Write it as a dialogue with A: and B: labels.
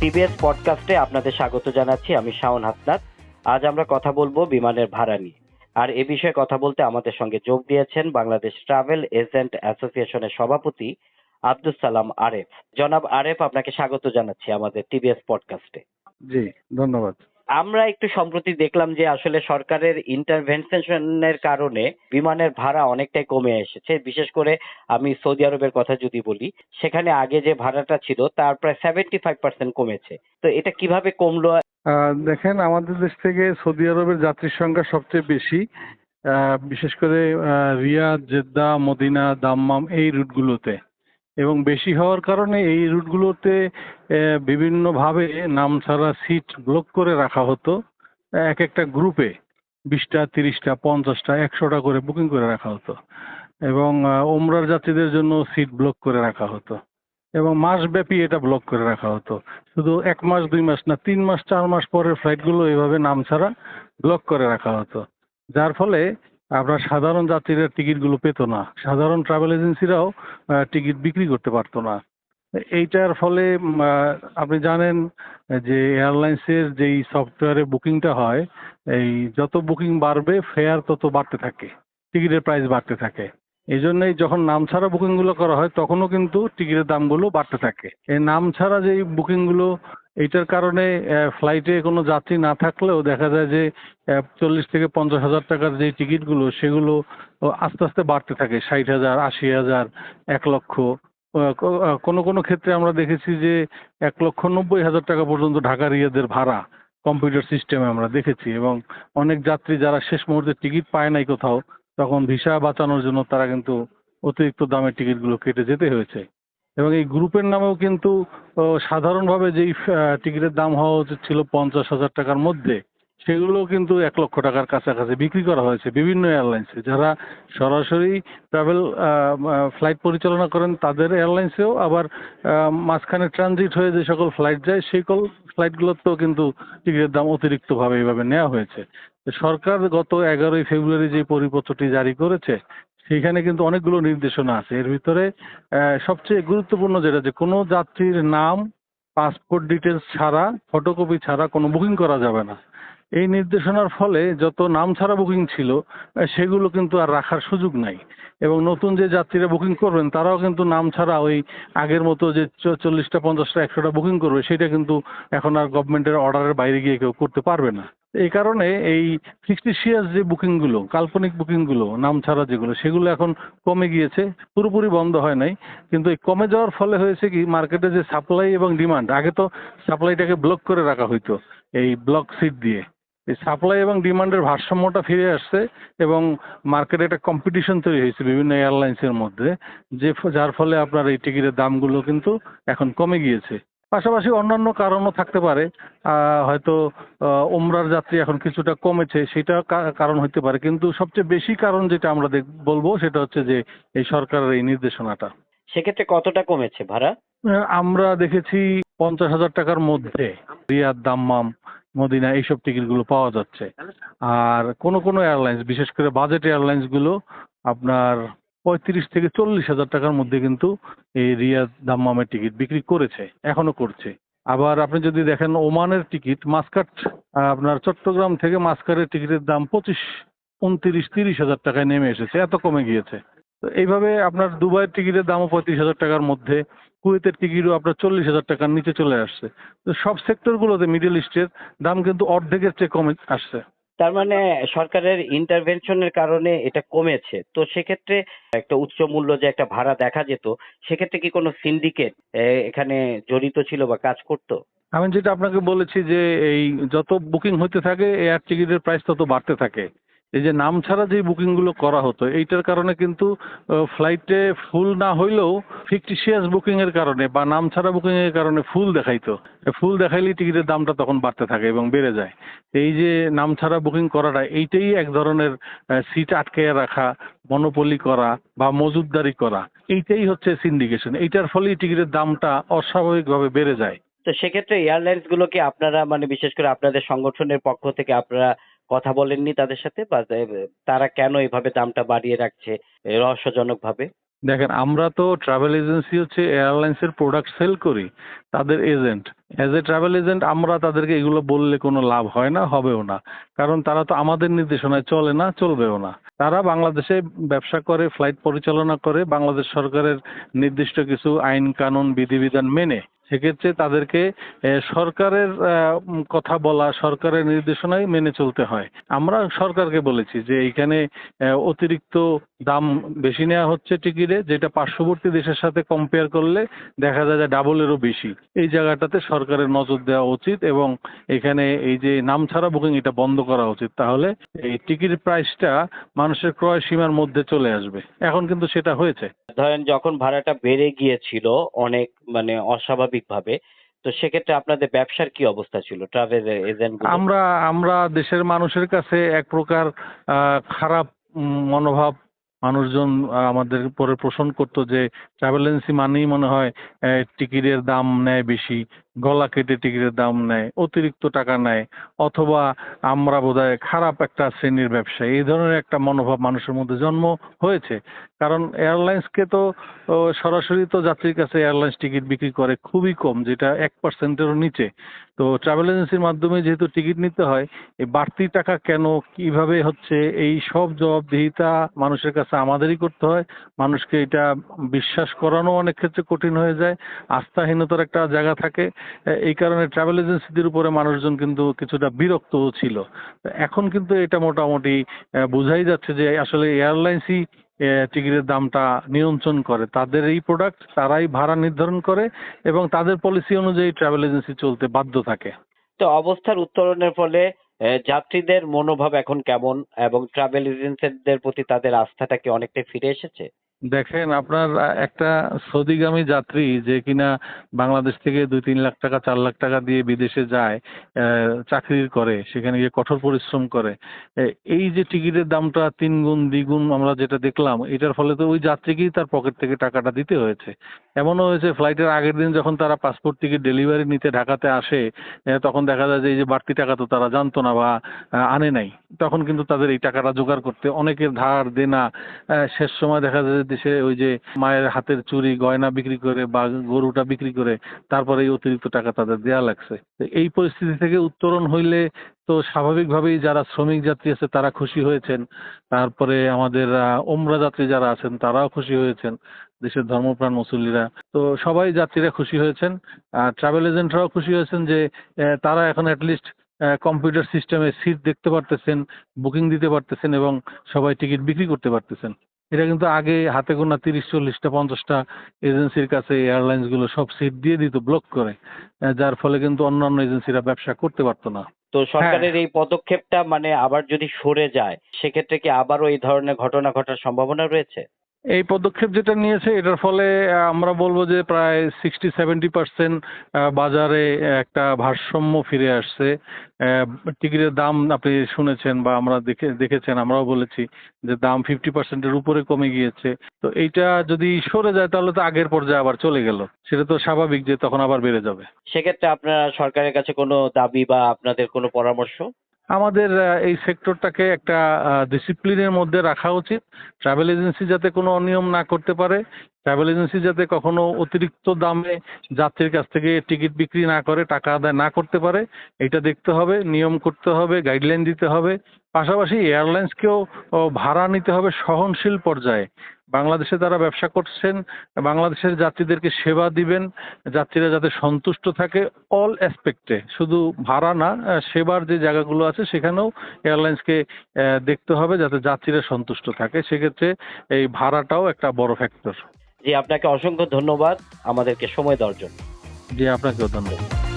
A: TBS পডকাস্টে আপনাদের স্বাগত জানাচ্ছি। আমি শাওন হাসনাত। আজ আমরা কথা বলবো বিমানের ভাড়া নিয়ে। আর এ বিষয়ে কথা বলতে আমাদের সঙ্গে যোগ দিয়েছেন বাংলাদেশ ট্রাভেল এজেন্ট অ্যাসোসিয়েশনের সভাপতি আব্দুস সালাম আরেফ। জনাব আরেফ, আপনাকে স্বাগত জানাচ্ছি আমাদের টিবিএস পডকাস্টে।
B: জি, ধন্যবাদ।
A: আমরা একটু সম্প্রতি দেখলাম যে আসলে সরকারের ইন্টারভেনশনের কারণে বিমানের ভাড়া অনেকটাই কমে এসেছে। বিশেষ করে আমি সৌদি আরবের কথা যদি বলি, সেখানে আগে যে ভাড়াটা ছিল তার প্রায় 75% কমেছে। তো এটা কিভাবে কমলো?
B: দেখেন, আমাদের দেশ থেকে সৌদি আরবের যাত্রীর সংখ্যা সবচেয়ে বেশি। বিশেষ করে রিয়াদ, জেদ্দা, মদিনা, দাম্মাম এই রুটগুলোতে, এবং বেশি হওয়ার কারণে এই রুটগুলোতে বিভিন্নভাবে নামছাড়া সিট ব্লক করে রাখা হতো। এক একটা গ্রুপে 20টা, 30টা, 50টা, 100টা করে বুকিং করে রাখা হতো, এবং ওমরার যাত্রীদের জন্য সিট ব্লক করে রাখা হতো, এবং মাসব্যাপী এটা ব্লক করে রাখা হতো। শুধু 1 মাস 2 মাস না, 3 মাস 4 মাস পরের ফ্লাইটগুলো এইভাবে নাম ছাড়া ব্লক করে রাখা হতো, যার ফলে আপনার সাধারণ যাত্রীরা টিকিটগুলো পেত না, সাধারণ ট্রাভেল এজেন্সিরাও টিকিট বিক্রি করতে পারতো না। এইটার ফলে আপনি জানেন যে এয়ারলাইন্সের যেই সফটওয়্যারে বুকিংটা হয়, এই যত বুকিং বাড়বে ফেয়ার তত বাড়তে থাকে, টিকিটের প্রাইস বাড়তে থাকে। এই জন্যই যখন নাম ছাড়া বুকিংগুলো করা হয় তখনও কিন্তু টিকিটের দামগুলো বাড়তে থাকে। এই নাম ছাড়া যেই বুকিংগুলো, এইটার কারণে ফ্লাইটে কোনো যাত্রী না থাকলেও দেখা যায় যে 40 থেকে 50 হাজার টাকার যে টিকিটগুলো সেগুলো আস্তে আস্তে বাড়তে থাকে, 60,000, 80,000, 1 লক্ষ। কোনো কোনো ক্ষেত্রে আমরা দেখেছি যে 1,90,000 টাকা পর্যন্ত ঢাকা রিয়াদের ভাড়া কম্পিউটার সিস্টেমে আমরা দেখেছি, এবং অনেক যাত্রী যারা শেষ মুহূর্তে টিকিট পায় নাই কোথাও, তখন ভিসা বাঁচানোর জন্য তারা কিন্তু অতিরিক্ত দামের টিকিটগুলো কেটে যেতে হয়েছে। এবং এই গ্রুপের নামেও কিন্তু সাধারণভাবে যেই টিকিটের দাম হওয়া উচিত ছিল 50,000 টাকার মধ্যে, সেগুলো কিন্তু 1 লক্ষ টাকার কাছাকাছি বিক্রি করা হয়েছে বিভিন্ন এয়ারলাইন্সে। যারা সরাসরি ট্রাভেল ফ্লাইট পরিচালনা করেন তাদের এয়ারলাইন্সেও, আবার মাঝখানে ট্রানজিট হয়ে যে সকল ফ্লাইট যায় সেই সকল ফ্লাইটগুলোতেও কিন্তু টিকিটের দাম অতিরিক্তভাবে এইভাবে নেওয়া হয়েছে। সরকার গত 11ই ফেব্রুয়ারি যে পরিপত্রটি জারি করেছে, সেইখানে কিন্তু অনেকগুলো নির্দেশনা আছে। এর ভিতরে সবচেয়ে গুরুত্বপূর্ণ যেটা, যে কোনো যাত্রীর নাম, পাসপোর্ট ডিটেলস ছাড়া, ফটোকপি ছাড়া কোনো বুকিং করা যাবে না। এই নির্দেশনার ফলে যত নাম ছাড়া বুকিং ছিল সেগুলো কিন্তু আর রাখার সুযোগ নাই, এবং নতুন যে যাত্রীরা বুকিং করবেন তারাও কিন্তু নাম ছাড়া ওই আগের মতো যে 40টা, 50টা, 100টা বুকিং করবে, সেটা কিন্তু এখন আর গভর্নমেন্টের অর্ডারের বাইরে গিয়ে কেউ করতে পারবে না। এই কারণে এই ফিক্টিশিয়াস যে বুকিংগুলো, কাল্পনিক বুকিংগুলো, নাম ছাড়া যেগুলো, সেগুলো এখন কমে গিয়েছে, পুরোপুরি বন্ধ হয় নাই। কিন্তু এই কমে যাওয়ার ফলে হয়েছে কি, মার্কেটে যে সাপ্লাই এবং ডিমান্ড, আগে তো সাপ্লাইটাকে ব্লক করে রাখা হইতো এই ব্লক সিট দিয়ে, এই সাপ্লাই এবং ডিমান্ডের ভারসাম্যটা ফিরে আসছে, এবং মার্কেটে একটা কম্পিটিশন তৈরি হয়েছে বিভিন্ন এয়ারলাইন্সের মধ্যে, যার ফলে আপনার এই টিকিটের দামগুলো কিন্তু এখন কমে গিয়েছে। পাশাপাশি অন্যান্য কারণও থাকতে পারে, হয়তো ওমরার যাত্রী এখন কিছুটা কমেছে, সেটা কারণ হতে পারে, কিন্তু সবচেয়ে বেশি কারণ যেটা আমরা বলবো সেটা হচ্ছে যে এই সরকারের এই নির্দেশনাটা।
A: সেক্ষেত্রে কতটা কমেছে ভাড়া?
B: আমরা দেখেছি 50,000 টাকার মধ্যে রিয়াদ, দাম্মাম, মদিনা এইসব টিকিটগুলো পাওয়া যাচ্ছে। আর কোনো কোনো এয়ারলাইন্স, বিশেষ করে বাজেট এয়ারলাইন্স গুলো, আপনার 35 থেকে 40 হাজার টাকার মধ্যে কিন্তু এই রিয়াদ, দাম্মামের টিকিট বিক্রি করেছে, এখনো করছে। আবার আপনি যদি দেখেন ওমানের টিকিট, মাসকাট, আপনার চট্টগ্রাম থেকে মাসকাটের টিকিটের দাম 25, 29, 30 হাজার টাকায় নেমে এসেছে, এত কমে গিয়েছে। তো এইভাবে আপনার দুবাইয়ের টিকিটের দামও 35,000 টাকার মধ্যে, কুয়েতের টিকিটও আপনার 40,000 টাকার নিচে চলে আসছে। তো সব সেক্টরগুলোতে মিডল ইস্টের দাম কিন্তু অর্ধেকের চেয়ে কমে আসছে।
A: তার মানে সরকারের ইন্টারভেনশনের কারণে এটা কমেছে। তো সেক্ষেত্রে একটা উচ্চ মূল্য যে একটা ভাড়া দেখা যেত, সেক্ষেত্রে কি কোনো সিন্ডিকেট এখানে জড়িত ছিল বা কাজ করতো?
B: আমি যেটা আপনাকে বলেছি যে এই যত বুকিং হতে থাকে এয়ার টিকিটের প্রাইস তত বাড়তে থাকে। এই যে নাম ছাড়া যে বুকিং গুলো করা হতো, এইটার কারণে কিন্তু ফ্লাইটে ফুল না হইলেও ফিকটিশিয়াস বুকিং এর কারণে বা নাম ছাড়া বুকিং এর কারণে ফুল দেখাইতো। ফুল দেখাইলেই টিকিটের দামটা তখন বাড়তে থাকে এবং বেড়ে যায়। এই যে নাম ছাড়া বুকিং করাটা, এইটাই এক ধরনের সিট আটকে রাখা, মনোপলি করা বা মজুদদারি করা, এইটাই হচ্ছে সিন্ডিকেশন। এইটার ফলেই টিকিটের দামটা অস্বাভাবিকভাবে বেড়ে যায়।
A: তো সেক্ষেত্রে এয়ারলাইন্স গুলোকে আপনারা মানে বিশেষ করে আপনাদের সংগঠনের পক্ষ থেকে আপনারা কথা বলেননি তাদের সাথে, বা তারা কেন এভাবে দামটা বাড়িয়ে রাখছে রহস্যজনক ভাবে?
B: দেখেন, আমরা তো ট্রাভেল এজেন্সি হচ্ছে এয়ারলাইন্সের প্রোডাক্ট সেল করি, তাদের agent. As a travel agent আমরা তাদেরকে এগুলো বললে কোনো লাভ হয় না, হবেও না, কারণ তারা তো আমাদের নির্দেশনায় চলে না, চলবেও না। তারা বাংলাদেশে ব্যবসা করে, ফ্লাইট পরিচালনা করে বাংলাদেশ সরকারের নির্দিষ্ট কিছু আইন কানুন বিধিবিধান মেনে। সেক্ষেত্রে তাদেরকে সরকারের কথা বলা, সরকারের নির্দেশনাই মেনে চলতে হয়। আমরা সরকারকে বলেছি যে এইখানে অতিরিক্ত দাম বেশি নেওয়া হচ্ছে টিকিটে, যেটা পার্শ্ববর্তী দেশের সাথে কম্পেয়ার করলে দেখা যায় যে ডাবলেরও বেশি। এই জায়গাটাতে সরকারের নজর দেওয়া উচিত এবং এখানে এই যে নামছাড়া বুকিং এটা বন্ধ করা উচিত। তাহলে এই টিকিট প্রাইসটা মানুষের ক্রয় সীমার মধ্যে চলে আসবে। এখন কিন্তু সেটা হয়েছে।
A: ধরেন যখন ভাড়াটা বেড়ে গিয়েছিল অনেক মানে অস্বাভাবিকভাবে, তো সেক্ষেত্রে আপনাদের ব্যবসার কি অবস্থা ছিল ট্রাভেল এজেন্ট গুলো?
B: আমরা আমরা দেশের মানুষের কাছে এক প্রকার খারাপ মনোভাব মানুষজন আমাদের উপরে পোষণ করতো যে ট্রাভেল এজেন্সি মানেই মনে হয় টিকিটের দাম নেয় বেশি, গলা কেটে টিকিটের দাম নেয়, অতিরিক্ত টাকা নেয়, অথবা আমরা বোধহয় খারাপ একটা শ্রেণীর ব্যবসায়ী, এই ধরনের একটা মনোভাব মানুষের মধ্যে জন্ম হয়েছে। কারণ এয়ারলাইন্সকে তো সরাসরি তো যাত্রীর কাছে এয়ারলাইন্স টিকিট বিক্রি করে খুবই কম, যেটা 1%-এরও নিচে। তো ট্রাভেল এজেন্সির মাধ্যমে যেহেতু টিকিট নিতে হয়, এই বাড়তি টাকা কেন, কিভাবে হচ্ছে, এই সব জবাবদিহিতা মানুষের কাছে আমাদেরই করতে হয়। মানুষকে এটা বিশ্বাস করানো অনেক ক্ষেত্রে কঠিন হয়ে যায়, আস্থাহীনতার একটা জায়গা থাকে। এই কারণে ট্রাভেল এজেন্সিদের উপরে মানুষজন কিন্তু কিছুটা বিরক্তও ছিল। এখন কিন্তু এটা মোটামুটি বোঝাই যাচ্ছে যে আসলে এয়ারলাইন্সই টিকিটের দামটা নিয়ন্ত্রণ করে। তাদের এই প্রোডাক্ট, তারাই ভাড়া নির্ধারণ করে এবং তাদের পলিসি অনুযায়ী ট্রাভেল এজেন্সি চলতে বাধ্য থাকে।
A: তো অবস্থার উত্তরণের ফলে যাত্রীদের মনোভাব এখন কেমন এবং ট্রাভেল এজেন্টদের প্রতি তাদের আস্থাটা কি অনেকটাই ফিরে এসেছে?
B: দেখেন, আপনার একটা সৌদিগামী যাত্রী যে কিনা বাংলাদেশ থেকে 2-3 লাখ টাকা 4 লাখ টাকা দিয়ে বিদেশে যায়, চাকরি করে, সেখানে গিয়ে কঠোর পরিশ্রম করে, এই যে টিকিটের দামটা 3 গুণ দ্বিগুণ আমরা যেটা দেখলাম, এটার ফলে তো ওই যাত্রীকেই তার পকেট থেকে টাকাটা দিতে হয়েছে। এমনও হয়েছে ফ্লাইটের আগের দিন যখন তারা পাসপোর্ট টিকিট ডেলিভারি নিতে ঢাকাতে আসে, তখন দেখা যায় যে এই যে বাড়তি টাকা তো তারা জানতো না বা আনে নাই। তখন কিন্তু তাদের এই টাকাটা জোগাড় করতে অনেকের ধার দেনা, শেষ সময় দেখা যায় যে দেশে ওই যে মায়ের হাতের চুড়ি গয়না বিক্রি করে বা গরুটা বিক্রি করে তারপরে এই অতিরিক্ত টাকা তাদের দেয়া লাগছে। তো এই পরিস্থিতি থেকে উত্তরণ হইলে তো স্বাভাবিকভাবেই যারা শ্রমিক যাত্রী আছে তারা খুশি হয়েছেন, তারপরে আমাদের ওমরা যাত্রী যারা আছেন তারাও খুশি হয়েছেন, দেশের ধর্মপ্রাণ মুসল্লিরা, তো সবাই যাত্রীরা খুশি হয়েছেন। ট্রাভেল এজেন্টরাও খুশি হয়েছেন যে তারা এখন অ্যাটলিস্ট কম্পিউটার সিস্টেমে সিট দেখতে পারতেছেন, বুকিং দিতে পারতেছেন এবং সবাই টিকিট বিক্রি করতে পারতেছেন। এটা কিন্তু আগে হাতে গোনা 30-40টা 50টা এজেন্সির কাছে এয়ারলাইন্স গুলো সব সিট দিয়ে দিত ব্লক করে, যার ফলে কিন্তু অন্যান্য এজেন্সিরা ব্যবসা করতে পারতো না।
A: তো
B: হ্যাঁ,
A: সরকারের এই পদক্ষেপটা মানে আবার যদি সরে যায় সেক্ষেত্রে কি আবারও এই ধরনের ঘটনা ঘটার সম্ভাবনা রয়েছে?
B: এই পদক্ষেপ যেটা নিয়েছে এটার ফলে আমরা বলবো যে প্রায় 60-70% বাজারে একটা ভারসাম্য ফিরে আসছে। টিকিটের দাম আপনি শুনেছেন বা আমরা দেখেছেন, আমরাও বলেছি যে দাম 50%-এর উপরে কমে গিয়েছে। তো এইটা যদি সরে যায় তাহলে তো আগের পর্যায়ে আবার চলে গেল, সেটা তো স্বাভাবিক যে তখন আবার বেড়ে যাবে।
A: সেক্ষেত্রে আপনারা সরকারের কাছে কোনো দাবি বা আপনাদের কোনো পরামর্শ?
B: আমাদের এই সেক্টরটাকে একটা ডিসিপ্লিনের মধ্যে রাখা উচিত। ট্রাভেল এজেন্সি যাতে কোনো অনিয়ম না করতে পারে, ট্রাভেল এজেন্সি যাতে কখনো অতিরিক্ত দামে যাত্রীর কাছ থেকে টিকিট বিক্রি না করে, টাকা আদায় না করতে পারে, এটা দেখতে হবে, নিয়ম করতে হবে, গাইডলাইন দিতে হবে। পাশাপাশি এয়ারলাইন্সকেও ভাড়া নিতে হবে সহনশীল পর্যায়ে। বাংলাদেশে তারা ব্যবসা করছেন, বাংলাদেশের যাত্রীদেরকে সেবা দিবেন, যাত্রীরা যাতে সন্তুষ্ট থাকে অল অ্যাসপেক্টে, শুধু ভাড়া না, সেবার যে জায়গাগুলো আছে সেখানেও এয়ারলাইন্সকে দেখতে হবে যাতে যাত্রীরা সন্তুষ্ট থাকে। সেক্ষেত্রে এই ভাড়াটাও একটা বড় ফ্যাক্টর।
A: জি, আপনাকে অসংখ্য ধন্যবাদ আমাদেরকে সময় দেওয়ার জন্য।
B: জি, আপনাকেও ধন্যবাদ।